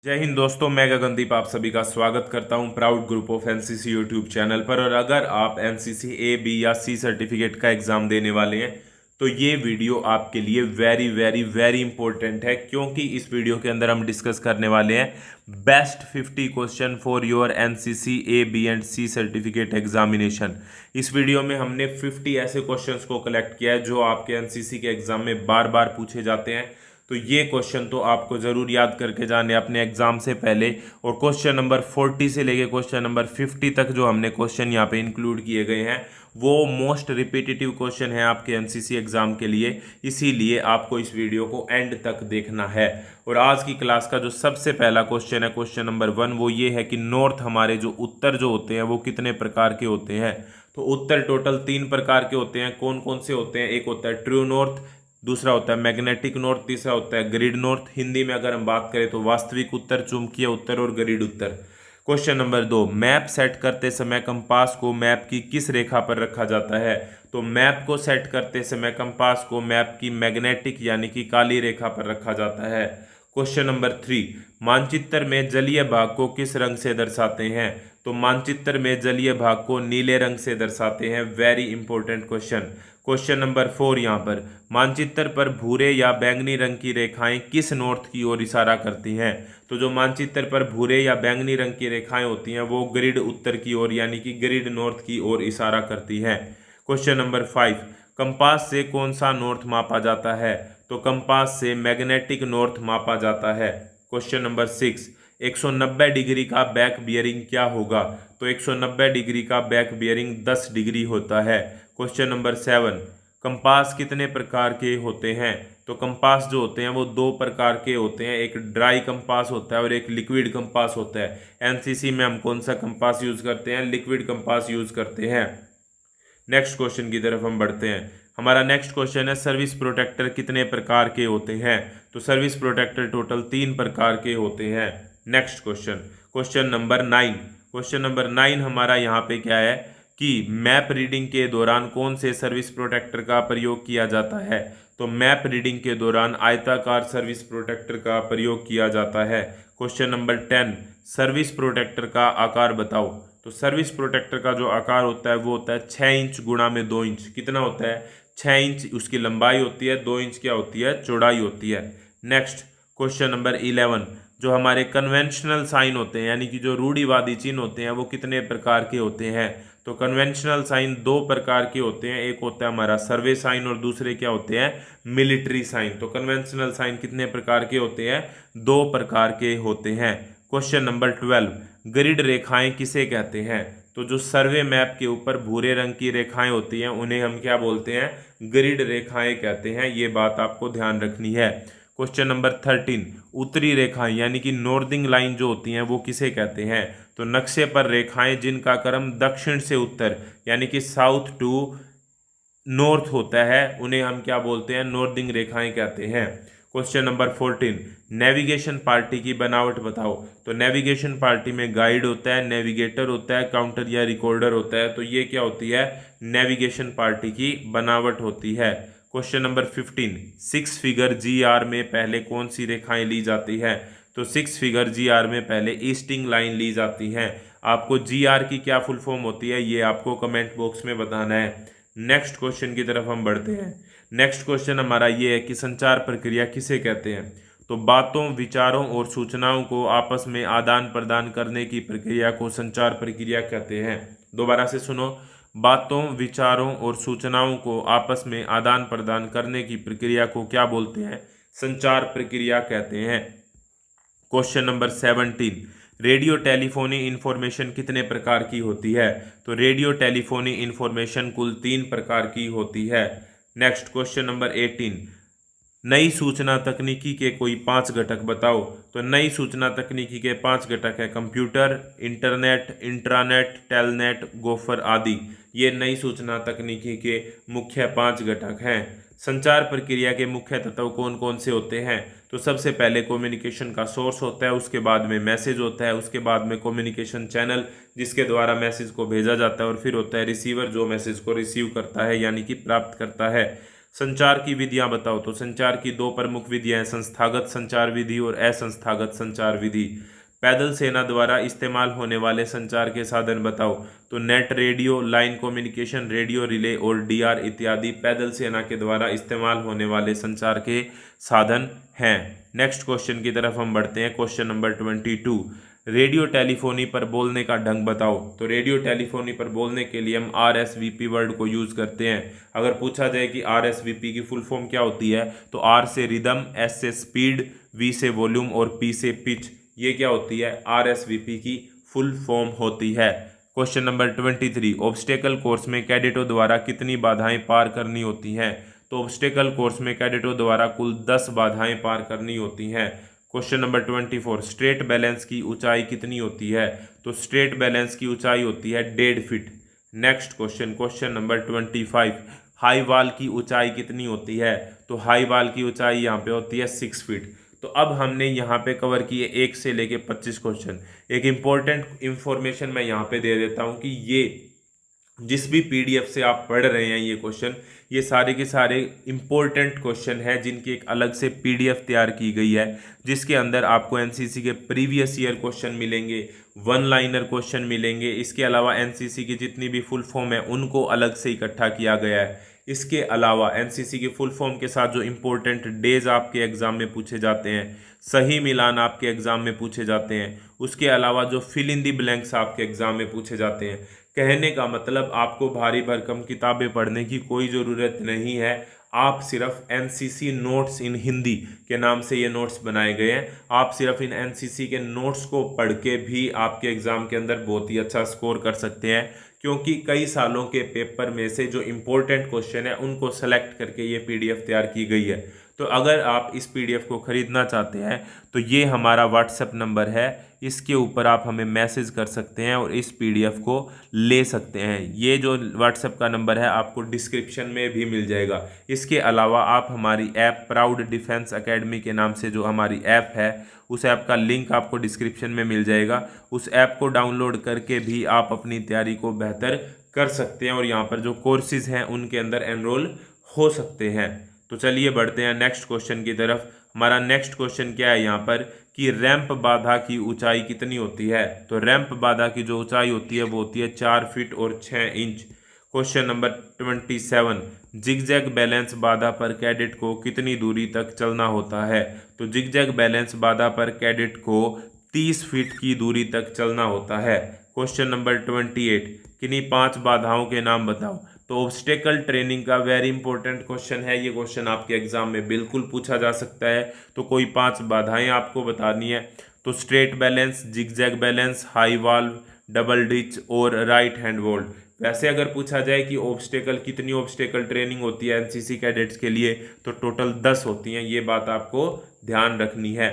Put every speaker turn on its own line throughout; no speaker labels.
जय हिंद दोस्तों, मैं गगनदीप आप सभी का स्वागत करता हूं proud group of NCC YouTube channel पर। और अगर आप एनसीसी ए बी या सी सर्टिफिकेट का एग्जाम देने वाले हैं तो ये वीडियो आपके लिए वेरी वेरी वेरी इंपॉर्टेंट है, क्योंकि इस वीडियो के अंदर हम डिस्कस करने वाले हैं best 50 question for your NCC A B and C certificate examination. इस वीडियो में हमने 50 ऐसे क्वेश्चंस को कलेक्ट किया है जो आपके एनसीसी के एग्जाम में बार बार पूछे जाते हैं। तो ये क्वेश्चन तो आपको जरूर याद करके जाने अपने एग्जाम से पहले। और क्वेश्चन नंबर 40 से लेके क्वेश्चन नंबर 50 तक जो हमने क्वेश्चन यहाँ पे इंक्लूड किए गए हैं वो मोस्ट रिपीटेटिव क्वेश्चन है आपके एनसीसी एग्जाम के लिए, इसीलिए आपको इस वीडियो को एंड तक देखना है। और आज की क्लास का जो सबसे पहला क्वेश्चन है, क्वेश्चन नंबर 1, वो ये है कि नॉर्थ, हमारे जो उत्तर जो होते हैं वो कितने प्रकार के होते हैं। तो उत्तर टोटल 3 प्रकार के होते हैं। कौन कौन से होते हैं? एक होता है ट्रू नॉर्थ, दूसरा होता है मैग्नेटिक नॉर्थ, तीसरा होता है ग्रिड नॉर्थ। हिंदी में अगर हम बात करें तो वास्तविक उत्तर, चुंबकीय उत्तर और ग्रिड उत्तर। क्वेश्चन नंबर 2, मैप सेट करते समय कंपास को मैप की किस रेखा पर रखा जाता है? तो मैप को सेट करते समय कंपास को मैप की मैग्नेटिक यानी कि काली रेखा पर रखा जाता है। क्वेश्चन नंबर 3, मानचित्र में जलीय भाग को किस रंग से दर्शाते हैं? तो मानचित्र में जलीय भाग को नीले रंग से दर्शाते हैं। Very important question. Question number 4 यहाँ पर, मानचित्र पर भूरे या बैंगनी रंग की रेखाएं किस नॉर्थ की ओर इशारा करती हैं? तो जो मानचित्र पर भूरे या बैंगनी रंग की रेखाएं होती हैं वो ग्रिड उत्तर की ओर यानी कि ग्रिड नॉर्थ की ओर इशारा करती हैं। क्वेश्चन नंबर 5, कंपास से कौन सा नॉर्थ मापा जाता है? तो कंपास से मैग्नेटिक नॉर्थ मापा जाता है। क्वेश्चन नंबर 6, 190 डिग्री का बैक बियरिंग क्या होगा? तो 190 डिग्री का बैक बियरिंग 10 डिग्री होता है। क्वेश्चन नंबर 7, कंपास कितने प्रकार के होते हैं? तो कंपास जो होते हैं वो 2 प्रकार के होते हैं, एक ड्राई कंपास होता है और एक लिक्विड कंपास होता है। एनसीसी में हम कौन सा कंपास यूज करते हैं? लिक्विड कंपास यूज करते हैं। नेक्स्ट क्वेश्चन की तरफ हम बढ़ते हैं। हमारा नेक्स्ट क्वेश्चन है, सर्विस प्रोटेक्टर कितने प्रकार के होते हैं? तो सर्विस प्रोटेक्टर टोटल 3 प्रकार के होते हैं। Next question, question number 9। Question number 9 हमारा यहाँ पे क्या है कि मैप रीडिंग के दौरान कौन से सर्विस प्रोटेक्टर का प्रयोग किया जाता है? तो मैप रीडिंग के दौरान आयताकार सर्विस प्रोटेक्टर का प्रयोग किया जाता है। क्वेश्चन नंबर 10, सर्विस प्रोटेक्टर का आकार बताओ। तो सर्विस प्रोटेक्टर का जो आकार होता है वो होता है 6 इंच गुणा में 2 इंच। कितना होता है? 6 इंच उसकी लंबाई होती है, 2 इंच क्या होती है? चौड़ाई होती है। नेक्स्ट क्वेश्चन नंबर 11, जो हमारे कन्वेंशनल साइन होते हैं यानी कि जो रूढ़िवादी चिन्ह होते हैं वो कितने प्रकार के होते हैं? तो कन्वेंशनल साइन 2 प्रकार के होते हैं, एक होता है हमारा सर्वे साइन और दूसरे क्या होते हैं? Military sign. तो कन्वेंशनल साइन कितने प्रकार के होते हैं? 2 प्रकार के होते हैं। क्वेश्चन नंबर 12, ग्रिड रेखाएं किसे कहते हैं? तो जो सर्वे मैप के ऊपर भूरे रंग की रेखाएं होती हैं उन्हें हम क्या बोलते हैं? ग्रिड रेखाएं कहते हैं। ये बात आपको ध्यान रखनी है। क्वेश्चन नंबर 13, उत्तरी रेखाएं यानी कि नॉर्दिंग लाइन जो होती हैं वो किसे कहते हैं? तो नक्शे पर रेखाएं जिनका क्रम दक्षिण से उत्तर यानी कि साउथ टू नॉर्थ होता है उन्हें हम क्या बोलते हैं? नॉर्दिंग रेखाएं कहते हैं। क्वेश्चन नंबर 14, नेविगेशन पार्टी की बनावट बताओ। तो नेविगेशन पार्टी में गाइड होता है, नेविगेटर होता है, काउंटर या रिकॉर्डर होता है। तो ये क्या होती है? नेविगेशन पार्टी की बनावट होती है। Question number 15, 6 figure G R में पहले कौन सी रेखाएं ली जाती है? तो 6 फिगर जी आर में पहले ईस्टिंग लाइन ली जाती है। आपको जी आर की क्या फुल फॉर्म होती है ये आपको कमेंट बॉक्स में बताना है। नेक्स्ट क्वेश्चन की तरफ हम बढ़ते हैं। नेक्स्ट क्वेश्चन हमारा ये है कि संचार प्रक्रिया किसे कहते हैं? तो बातों, विचारों और सूचनाओं को आपस में आदान प्रदान करने की प्रक्रिया को संचार प्रक्रिया कहते हैं। दोबारा से सुनो, बातों, विचारों और सूचनाओं को आपस में आदान प्रदान करने की प्रक्रिया को क्या बोलते हैं? संचार प्रक्रिया कहते हैं। Question number 17, radio telephony information कितने प्रकार की होती है? तो रेडियो टेलीफोनी इंफॉर्मेशन कुल 3 प्रकार की होती है। नेक्स्ट क्वेश्चन नंबर 18, नई सूचना तकनीकी के कोई 5 घटक बताओ। तो नई सूचना तकनीकी के 5 घटक है computer, internet, intranet, telnet, gopher आदि। ये नई सूचना तकनीकी के मुख्य 5 घटक हैं। संचार प्रक्रिया के मुख्य तत्व कौन कौन से होते हैं? तो सबसे पहले कम्युनिकेशन का सोर्स होता है, उसके बाद में मैसेज होता है, उसके बाद में कम्युनिकेशन चैनल जिसके द्वारा मैसेज को भेजा जाता है, और फिर होता है रिसीवर जो मैसेज को रिसीव करता है यानी कि प्राप्त करता है। संचार की विधियां बताओ, तो संचार की दो प्रमुख विधियां हैं, संस्थागत संचार विधि और असंस्थागत संचार विधि। पैदल सेना द्वारा इस्तेमाल होने वाले संचार के साधन बताओ, तो net radio, line communication, radio relay और डीआर इत्यादि पैदल सेना के द्वारा इस्तेमाल होने वाले संचार के साधन हैं। नेक्स्ट क्वेश्चन की तरफ हम बढ़ते हैं। क्वेश्चन नंबर 22, रेडियो टेलीफोनी पर बोलने का ढंग बताओ। तो रेडियो टेलीफोनी पर बोलने के लिए हम RSVP वर्ड को यूज करते हैं। अगर पूछा जाए कि RSVP की फुल फॉर्म क्या होती है, तो R से रिदम, S से स्पीड, V से वॉल्यूम और P से पिच, ये क्या होती है, RSVP की फुल फॉर्म होती है। क्वेश्चन नंबर 23, ऑब्स्टेकल कोर्स में कैडेटों द्वारा कितनी बाधाएं पार करनी होती हैं। तो ऑब्स्टेकल कोर्स में कैडेटों द्वारा कुल 10 बाधाएं पार करनी होती हैं। क्वेश्चन नंबर 24, स्ट्रेट बैलेंस की ऊंचाई कितनी होती है। तो स्ट्रेट बैलेंस की ऊंचाई होती है 1.5 feet. Next question, question number 25, high वाल की ऊंचाई कितनी होती है। तो हाई वाल की ऊंचाई यहाँ पे होती है 6 फीट। तो अब हमने यहाँ पे कवर किए 1 से लेके 25 क्वेश्चन। एक इंपॉर्टेंट इंफॉर्मेशन मैं यहाँ पे दे देता हूँ कि ये जिस भी PDF से आप पढ़ रहे हैं ये क्वेश्चन, ये सारे के सारे इंपॉर्टेंट क्वेश्चन हैं जिनकी एक अलग से PDF तैयार की गई है, जिसके अंदर आपको NCC के प्रीवियस ईयर क्वेश्चन मिलेंगे, वन लाइनर क्वेश्चन मिलेंगे। इसके अलावा NCC की जितनी भी फुल फॉर्म है उनको अलग से इकट्ठा किया गया है। इसके अलावा NCC की फुल फॉर्म के साथ जो इंपॉर्टेंट डेज आपके एग्जाम में पूछे जाते हैं, सही मिलान आपके एग्जाम में पूछे जाते हैं, उसके अलावा जो फिल इन दी ब्लैंक्स आपके एग्जाम में पूछे जाते हैं। कहने का मतलब आपको भारी भरकम किताबें पढ़ने की कोई ज़रूरत नहीं है। आप सिर्फ NCC नोट्स इन हिंदी के नाम से ये नोट्स बनाए गए हैं। आप सिर्फ इन NCC के नोट्स को पढ़ के भी आपके एग्ज़ाम के अंदर बहुत ही अच्छा स्कोर कर सकते हैं, क्योंकि कई सालों के पेपर में से जो इम्पोर्टेंट क्वेश्चन है उनको सेलेक्ट करके ये PDF तैयार की गई है। तो अगर आप इस PDF को ख़रीदना चाहते हैं तो ये हमारा WhatsApp नंबर है, इसके ऊपर आप हमें मैसेज कर सकते हैं और इस PDF को ले सकते हैं। ये जो WhatsApp का नंबर है आपको डिस्क्रिप्शन में भी मिल जाएगा। इसके अलावा आप हमारी ऐप प्राउड डिफेंस एकेडमी के नाम से जो हमारी ऐप है, उस ऐप का लिंक आपको डिस्क्रिप्शन में मिल जाएगा। उस ऐप को डाउनलोड करके भी आप अपनी तैयारी को बेहतर कर सकते हैं और यहाँ पर जो कोर्सेज हैं उनके अंदर एनरोल हो सकते हैं। तो चलिए बढ़ते हैं नेक्स्ट क्वेश्चन की तरफ। हमारा नेक्स्ट क्वेश्चन क्या है यहाँ पर कि रैंप बाधा की ऊंचाई कितनी होती है। तो रैंप बाधा की जो ऊंचाई होती है वो होती है 4 फीट और 6 inch. Question number 27, zigzag balance बाधा पर कैडेट को कितनी दूरी तक चलना होता है। तो जिगजैग बैलेंस बाधा पर कैडेट को 30 फीट की दूरी तक चलना होता है। क्वेश्चन नंबर 28, किन्हीं 5 बाधाओं के नाम बताओ। तो ऑब्स्टेकल ट्रेनिंग का वेरी इंपॉर्टेंट क्वेश्चन है, ये क्वेश्चन आपके एग्जाम में बिल्कुल पूछा जा सकता है। तो कोई 5 बाधाएं आपको बतानी है। तो straight balance, zigzag balance, high valve, double ditch और राइट हैंड वोल्ट। वैसे अगर पूछा जाए कि ऑब्स्टेकल कितनी ऑब्स्टेकल ट्रेनिंग होती है NCC कैडेट्स के लिए, तो टोटल 10 होती हैं। ये बात आपको ध्यान रखनी है।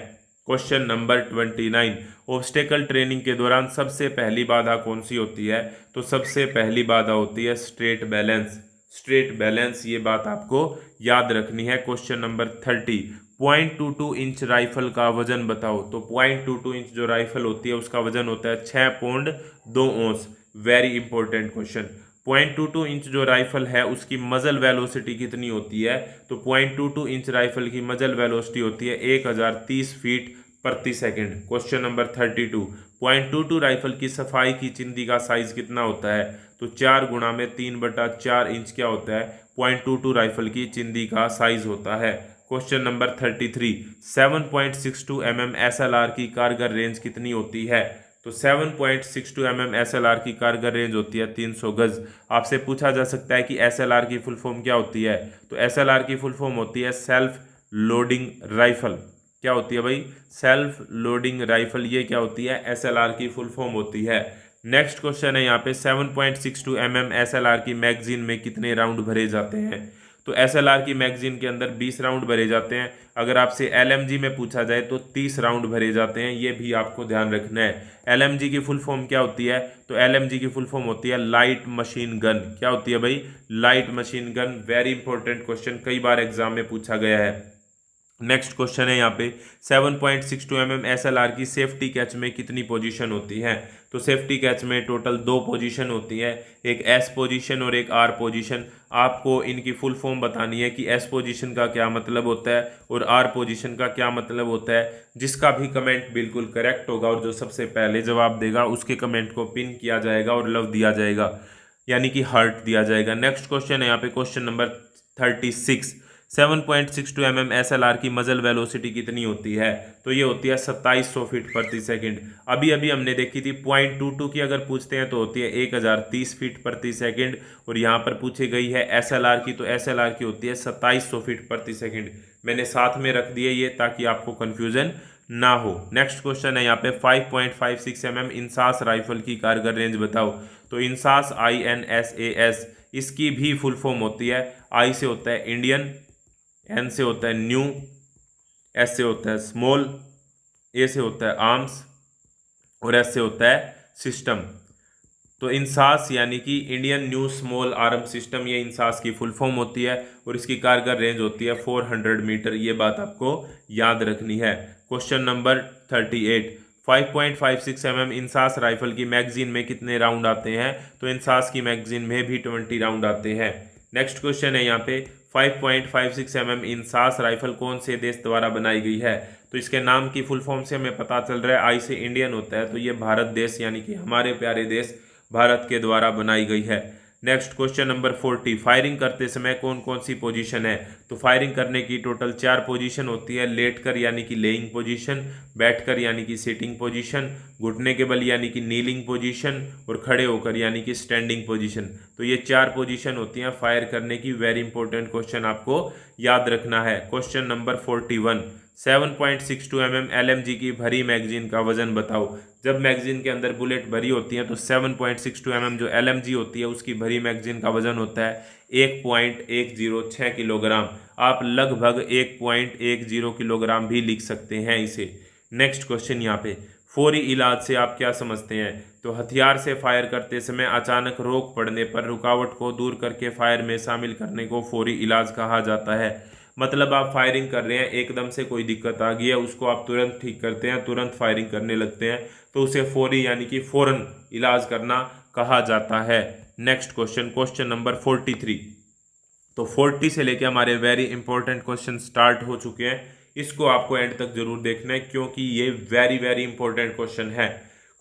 क्वेश्चन नंबर 29, ऑब्स्टेकल ट्रेनिंग के दौरान सबसे पहली बाधा कौन सी होती है। तो सबसे पहली बाधा होती है स्ट्रेट बैलेंस। स्ट्रेट बैलेंस, ये बात आपको याद रखनी है। क्वेश्चन नंबर 30, 0.22 इंच राइफल का वजन बताओ। तो 0.22 इंच जो राइफल होती है उसका वजन होता है 6.2 ounce. Very important question. 0.22 inch जो राइफल है उसकी मजल वेलोसिटी कितनी होती है। तो 0.22 इंच राइफल की मजल वेलोसिटी होती है 1030 फीट प्रति सेकंड। क्वेश्चन नंबर 32, 0.22 राइफल की सफाई की चिंदी का साइज कितना होता है। तो 4 गुणा में 3/4 इंच क्या होता है, 0.22 राइफल की चिंदी का साइज होता है। क्वेश्चन नंबर 33, 7.62 mm SLR की कारगर रेंज कितनी होती है। तो 7.62 mm SLR की कारगर रेंज होती है 300 गज। आपसे पूछा जा सकता है कि SLR की फुल फॉर्म क्या होती है। तो SLR की फुल फॉर्म होती है सेल्फ लोडिंग राइफल। क्या होती है भाई, सेल्फ लोडिंग राइफल। ये क्या होती है, SLR की फुल फॉर्म होती है। नेक्स्ट क्वेश्चन है यहाँ पे 7.62 mm SLR की मैगजीन में कितने राउंड भरे जाते हैं। तो SLR की मैगजीन के अंदर 20 राउंड भरे जाते हैं। अगर आपसे LMG में पूछा जाए तो 30 राउंड भरे जाते हैं। ये भी आपको ध्यान रखना है। LMG की फुल फॉर्म क्या होती है। तो LMG की फुल फॉर्म होती है लाइट मशीन गन। क्या होती है भाई, light machine gun. Very important question, कई बार एग्जाम में पूछा गया है। नेक्स्ट क्वेश्चन है यहाँ पे 7.62 mm SLR की सेफ्टी कैच में कितनी पोजीशन होती है। तो सेफ्टी कैच में टोटल 2 पोजीशन होती है, एक S पोजीशन और एक R पोजीशन। आपको इनकी फुल फॉर्म बतानी है कि S पोजीशन का क्या मतलब होता है और R पोजीशन का क्या मतलब होता है। जिसका भी कमेंट बिल्कुल करेक्ट होगा और जो सबसे पहले जवाब देगा उसके कमेंट को पिन किया जाएगा और लव दिया जाएगा, यानी कि हार्ट दिया जाएगा। नेक्स्ट क्वेश्चन है यहाँ पे क्वेश्चन नंबर 36। 7.62 mm SLR की मजल वेलोसिटी कितनी होती है। तो ये होती है 2700 फीट प्रति सेकंड। अभी अभी हमने देखी थी 0.22 की अगर पूछते हैं तो होती है 1030 फीट प्रति सेकंड, और यहाँ पर पूछी गई है SLR की, तो SLR की होती है 2700 फीट प्रति सेकंड। मैंने साथ में रख दिए ये ताकि आपको कंफ्यूजन ना हो। नेक्स्ट क्वेश्चन है यहाँ पे 5.56 mm इंसास राइफल की कारगर रेंज बताओ। तो इंसास INSAS इसकी भी फुल फॉर्म होती है। आई से होता है इंडियन, एन से होता है न्यू, एस से होता है स्मॉल, ए से होता है आर्म्स और एस से होता है सिस्टम। तो इंसास यानी कि Indian new small arm system, ये इंसास की फुल फॉर्म होती है और इसकी कारगर रेंज होती है 400 मीटर। ये बात आपको याद रखनी है। Question number 38। 5.56 mm INSAS rifle की मैगजीन में कितने राउंड आते हैं। तो इंसास की मैगजीन में भी 20 राउंड आते हैं। नेक्स्ट क्वेश्चन है यहाँ पे 5.56 mm इंसास राइफल कौन से देश द्वारा बनाई गई है। तो इसके नाम की फुल फॉर्म से हमें पता चल रहा है, आई से इंडियन होता है, तो ये भारत देश यानी कि हमारे प्यारे देश भारत के द्वारा बनाई गई है। Next question number 40। फायरिंग करते समय कौन कौन सी पोजीशन है। तो फायरिंग करने की टोटल 4 पोजीशन होती है। लेटकर यानी कि लेइंग पोजीशन, बैठकर यानी कि सिटिंग पोजीशन, घुटने के बल यानी कि नीलिंग पोजीशन और खड़े होकर यानी कि स्टैंडिंग पोजीशन। तो ये 4 पोजीशन होती हैं फायर करने की। वेरी इंपॉर्टेंट क्वेश्चन आपको याद रखना है। Question number 41। 7.62 mm LMG की भरी मैगजीन का वजन बताओ। जब मैगजीन के अंदर बुलेट भरी होती है तो 7.62 mm जो LMG होती है उसकी भरी मैगजीन का वजन होता है 1.106 किलोग्राम। आप लगभग 1.10 किलोग्राम भी लिख सकते हैं इसे। नेक्स्ट क्वेश्चन यहाँ पे फौरी इलाज से आप क्या समझते हैं। तो हथियार से फायर करते समय अचानक रोक पड़ने पर रुकावट को दूर करके फायर में शामिल करने को फौरी इलाज कहा जाता है। मतलब आप फायरिंग कर रहे हैं, एकदम से कोई दिक्कत आ गई है, उसको आप तुरंत ठीक करते हैं, तुरंत फायरिंग करने लगते हैं, तो उसे फौरी यानी कि फौरन इलाज करना कहा जाता है। Next question, question number 43। तो 40 से लेके हमारे वेरी इंपॉर्टेंट क्वेश्चन स्टार्ट हो चुके हैं। इसको आपको एंड तक जरूर देखना है क्योंकि ये वेरी वेरी इंपॉर्टेंट क्वेश्चन है।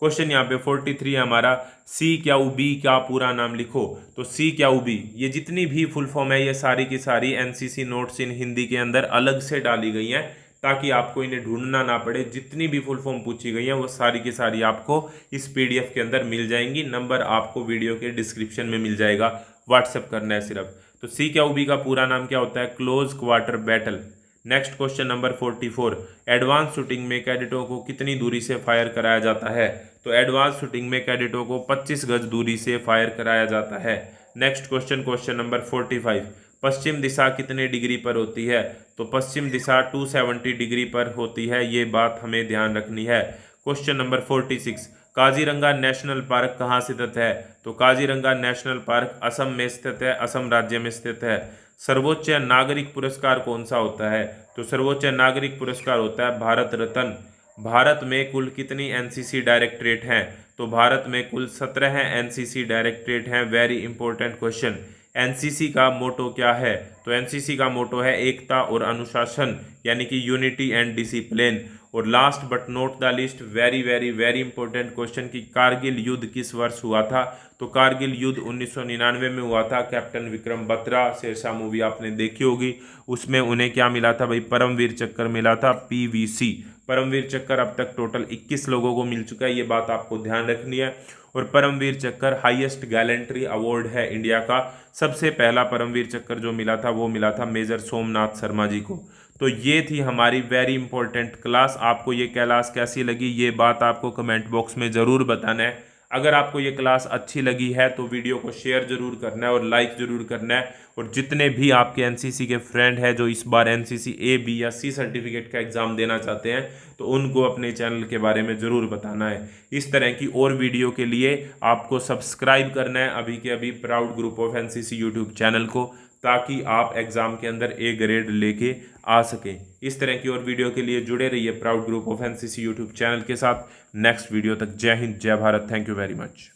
क्वेश्चन यहाँ पे 43 है हमारा, सी क्या बी का पूरा नाम लिखो। तो सी क्या बी ये जितनी भी फुल फॉर्म है ये सारी की सारी एनसीसी नोट्स इन हिंदी के अंदर अलग से डाली गई हैं ताकि आपको इन्हें ढूंढना ना पड़े। जितनी भी फुल फॉर्म पूछी गई हैं वो सारी की सारी आपको इस पीडीएफ के अंदर मिल जाएंगी। नंबर आपको वीडियो के डिस्क्रिप्शन में मिल जाएगा, व्हाट्सएप करना है सिर्फ। तो सी क्या बी का पूरा नाम क्या होता है, close quarter battle. Next question number 44। Advance shooting में कैडेटों को कितनी दूरी से फायर कराया जाता है। तो एडवांस शूटिंग में कैडेटों को 25 गज दूरी से फायर कराया जाता है। Next question, question number 45। पश्चिम दिशा कितने डिग्री पर होती है। तो पश्चिम दिशा 270 डिग्री पर होती है, ये बात हमें ध्यान रखनी है। Question number 46। Kaziranga national park कहाँ स्थित है। तो काजीरंगा नेशनल पार्क असम में स्थित है, असम राज्य में स्थित है। सर्वोच्च नागरिक पुरस्कार कौन सा होता है। तो सर्वोच्च नागरिक पुरस्कार होता है भारत रत्न। भारत में कुल कितनी एनसीसी डायरेक्टरेट हैं। तो भारत में कुल 17 एनसीसी डायरेक्टरेट हैं। Very important question. एनसीसी का मोटो क्या है। तो एनसीसी का मोटो है एकता और अनुशासन, यानी कि यूनिटी एंड डिसिप्लिन। और last but not the list, very very very important question कि कारगिल युद्ध किस वर्ष हुआ था। तो कारगिल युद्ध 1999 में हुआ था। कैप्टन विक्रम बत्रा, शेरशाह मूवी आपने देखी होगी, उसमें उन्हें क्या मिला था भाई, परमवीर चक्र मिला था, पीवीसी परमवीर चक्र। अब तक टोटल 21 लोगों को मिल चुका है, ये बात आपको ध्यान रखनी है। और परमवीर चक्र हाईएस्ट गैलेंट्री अवार्ड है इंडिया का। सबसे पहला परमवीर चक्र जो मिला था वो मिला था मेजर सोमनाथ शर्मा जी को। तो ये थी हमारी वेरी इंपॉर्टेंट क्लास। आपको ये क्लास कैसी लगी ये बात आपको कमेंट बॉक्स में ज़रूर बताना है। अगर आपको ये क्लास अच्छी लगी है तो वीडियो को शेयर जरूर करना है और लाइक जरूर करना है। और जितने भी आपके एनसीसी के फ्रेंड हैं जो इस बार एनसीसी ए बी या सी सर्टिफिकेट का एग्ज़ाम देना चाहते हैं तो उनको अपने चैनल के बारे में ज़रूर बताना है। इस तरह की और वीडियो के लिए आपको सब्सक्राइब करना है अभी के अभी proud group of NCC YouTube channel को। ताकि आप एग्ज़ाम के अंदर ए ग्रेड लेके आ सकें। इस तरह की और वीडियो के लिए जुड़े रहिए proud group of NCC YouTube channel के साथ। नेक्स्ट वीडियो तक जय हिंद, जय Bharat. Thank you very much.